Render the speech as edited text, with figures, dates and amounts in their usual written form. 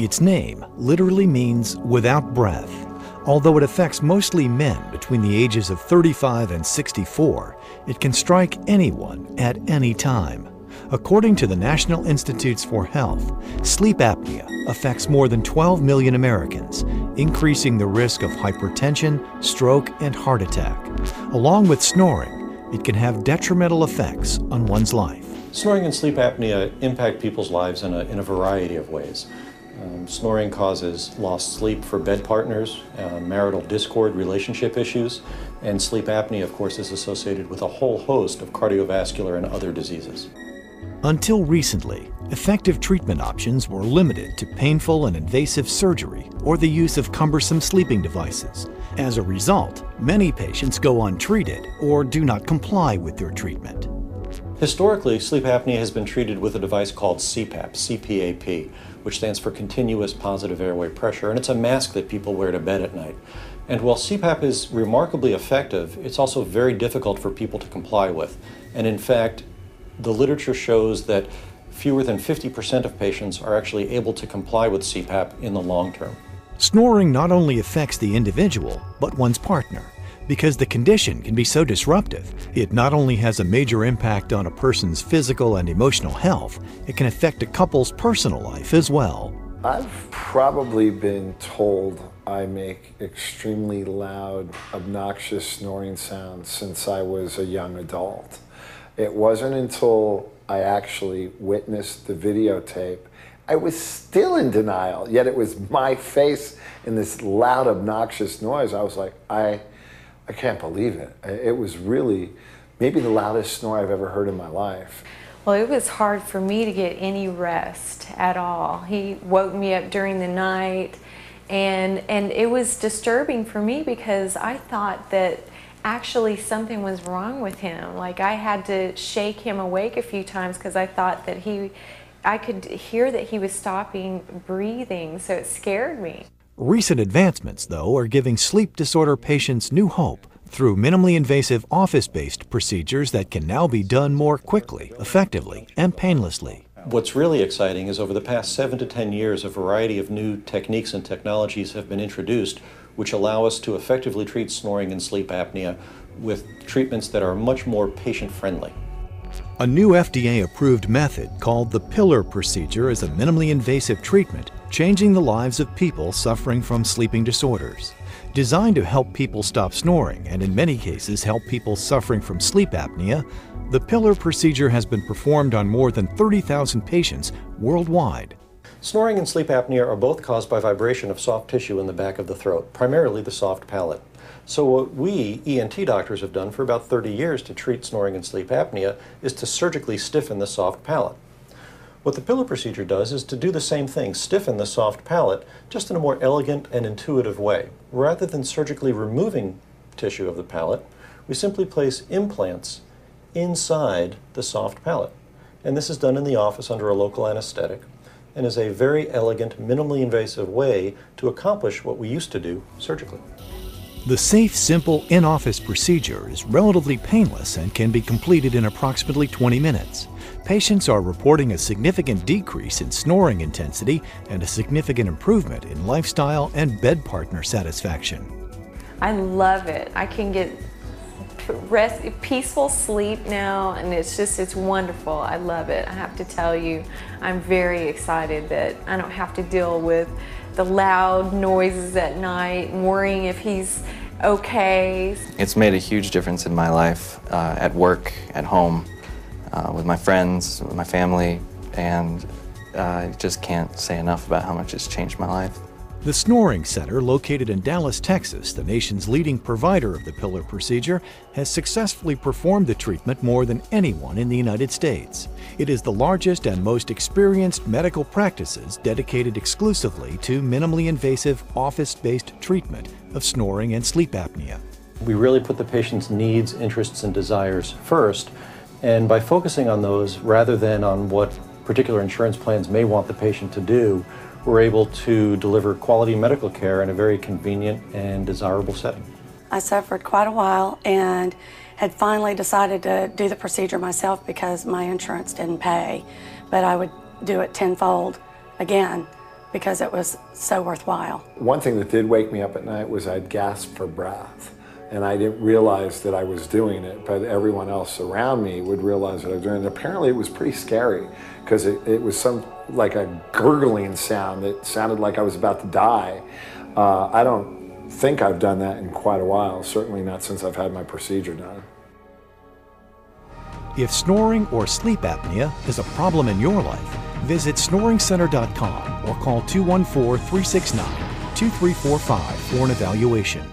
Its name literally means without breath. Although it affects mostly men between the ages of 35 and 64, it can strike anyone at any time. According to the National Institutes for Health, sleep apnea affects more than 12 million Americans, increasing the risk of hypertension, stroke, and heart attack. Along with snoring, it can have detrimental effects on one's life. Snoring and sleep apnea impact people's lives in a variety of ways. Snoring causes lost sleep for bed partners, marital discord, relationship issues, and sleep apnea, of course, is associated with a whole host of cardiovascular and other diseases. Until recently, effective treatment options were limited to painful and invasive surgery or the use of cumbersome sleeping devices. As a result, many patients go untreated or do not comply with their treatment. Historically, sleep apnea has been treated with a device called CPAP, CPAP, which stands for Continuous Positive Airway Pressure, and it's a mask that people wear to bed at night. And while CPAP is remarkably effective, it's also very difficult for people to comply with. And in fact, the literature shows that fewer than 50% of patients are actually able to comply with CPAP in the long term. Snoring not only affects the individual, but one's partner. Because the condition can be so disruptive, it not only has a major impact on a person's physical and emotional health, it can affect a couple's personal life as well. I've probably been told I make extremely loud, obnoxious snoring sounds since I was a young adult. It wasn't until I actually witnessed the videotape I was still in denial, yet it was my face in this loud, obnoxious noise. I was like, I can't believe it. It was really maybe the loudest snore I've ever heard in my life. Well, it was hard for me to get any rest at all. He woke me up during the night, and it was disturbing for me because I thought that actually something was wrong with him. Like I had to shake him awake a few times because I thought that I could hear that he was stopping breathing, so it scared me. Recent advancements, though, are giving sleep disorder patients new hope through minimally invasive office-based procedures that can now be done more quickly, effectively, and painlessly. What's really exciting is over the past 7 to 10 years, a variety of new techniques and technologies have been introduced which allow us to effectively treat snoring and sleep apnea with treatments that are much more patient-friendly. A new FDA-approved method called the pillar procedure is a minimally invasive treatment changing the lives of people suffering from sleeping disorders. Designed to help people stop snoring and in many cases help people suffering from sleep apnea, the pillar procedure has been performed on more than 30,000 patients worldwide. Snoring and sleep apnea are both caused by vibration of soft tissue in the back of the throat, primarily the soft palate. So what we, ENT doctors, have done for about 30 years to treat snoring and sleep apnea is to surgically stiffen the soft palate. What the pillar procedure does is to do the same thing, stiffen the soft palate, just in a more elegant and intuitive way. Rather than surgically removing tissue of the palate, we simply place implants inside the soft palate. And this is done in the office under a local anesthetic and is a very elegant, minimally invasive way to accomplish what we used to do surgically. The safe, simple in-office procedure is relatively painless and can be completed in approximately 20 minutes. Patients are reporting a significant decrease in snoring intensity and a significant improvement in lifestyle and bed partner satisfaction. I love it. I can get peaceful sleep now, and it's wonderful. I love it. I have to tell you, I'm very excited that I don't have to deal with the loud noises at night and worrying if he's okay. It's made a huge difference in my life, at work, at home, with my friends, with my family, and I just can't say enough about how much it's changed my life. The Snoring Center, located in Dallas, Texas, the nation's leading provider of the pillar procedure, has successfully performed the treatment more than anyone in the United States. It is the largest and most experienced medical practices dedicated exclusively to minimally invasive, office-based treatment of snoring and sleep apnea. We really put the patient's needs, interests, and desires first, and by focusing on those rather than on what particular insurance plans may want the patient to do, we're able to deliver quality medical care in a very convenient and desirable setting. I suffered quite a while and had finally decided to do the procedure myself because my insurance didn't pay, but I would do it tenfold again because it was so worthwhile. One thing that did wake me up at night was I'd gasp for breath. And I didn't realize that I was doing it, but everyone else around me would realize that I was doing it. And apparently it was pretty scary because it was like a gurgling sound that sounded like I was about to die. I don't think I've done that in quite a while, certainly not since I've had my procedure done. If snoring or sleep apnea is a problem in your life, visit snoringcenter.com or call 214-369-2345 for an evaluation.